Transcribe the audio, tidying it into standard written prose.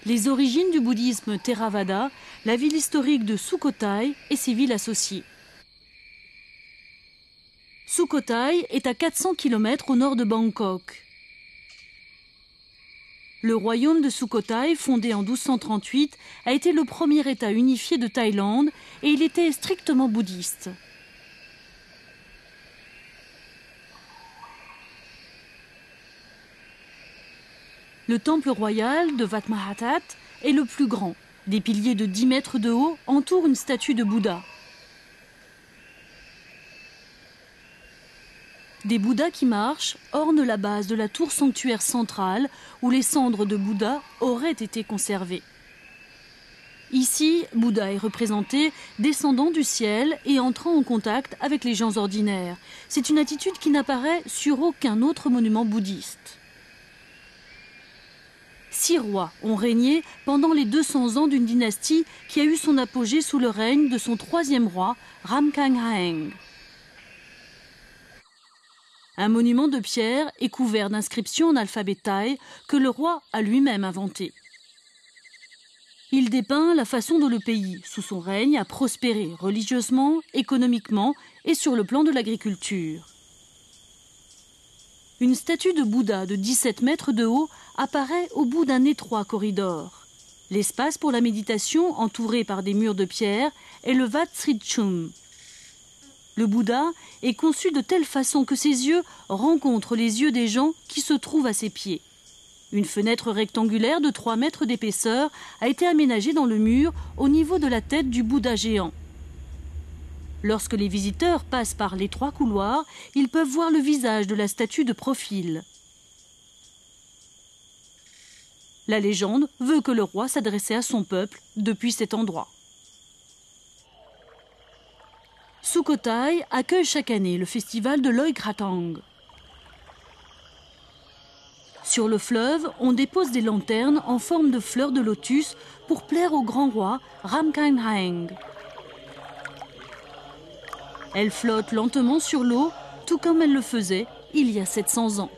Les origines du bouddhisme Theravada, la ville historique de Sukhothai et ses villes associées. Sukhothai est à 400 km au nord de Bangkok. Le royaume de Sukhothai, fondé en 1238, a été le premier État unifié de Thaïlande et il était strictement bouddhiste. Le temple royal de Wat Mahathat est le plus grand. Des piliers de 10 mètres de haut entourent une statue de Bouddha. Des Bouddhas qui marchent ornent la base de la tour sanctuaire centrale où les cendres de Bouddha auraient été conservées. Ici, Bouddha est représenté descendant du ciel et entrant en contact avec les gens ordinaires. C'est une attitude qui n'apparaît sur aucun autre monument bouddhiste. 6 rois ont régné pendant les 200 ans d'une dynastie qui a eu son apogée sous le règne de son 3e roi, Ramkhamhaeng. Un monument de pierre est couvert d'inscriptions en alphabet thaï que le roi a lui-même inventé. Il dépeint la façon dont le pays, sous son règne, a prospéré religieusement, économiquement et sur le plan de l'agriculture. Une statue de Bouddha de 17 mètres de haut apparaît au bout d'un étroit corridor. L'espace pour la méditation, entouré par des murs de pierre, est le Wat Srichum. Le Bouddha est conçu de telle façon que ses yeux rencontrent les yeux des gens qui se trouvent à ses pieds. Une fenêtre rectangulaire de 3 mètres d'épaisseur a été aménagée dans le mur au niveau de la tête du Bouddha géant. Lorsque les visiteurs passent par l'étroit couloir, ils peuvent voir le visage de la statue de profil. La légende veut que le roi s'adressait à son peuple depuis cet endroit. Sukhothai accueille chaque année le festival de Loi Krathong. Sur le fleuve, on dépose des lanternes en forme de fleurs de lotus pour plaire au grand roi Ramkhamhaeng. Elles flottent lentement sur l'eau, tout comme elles le faisaient il y a 700 ans.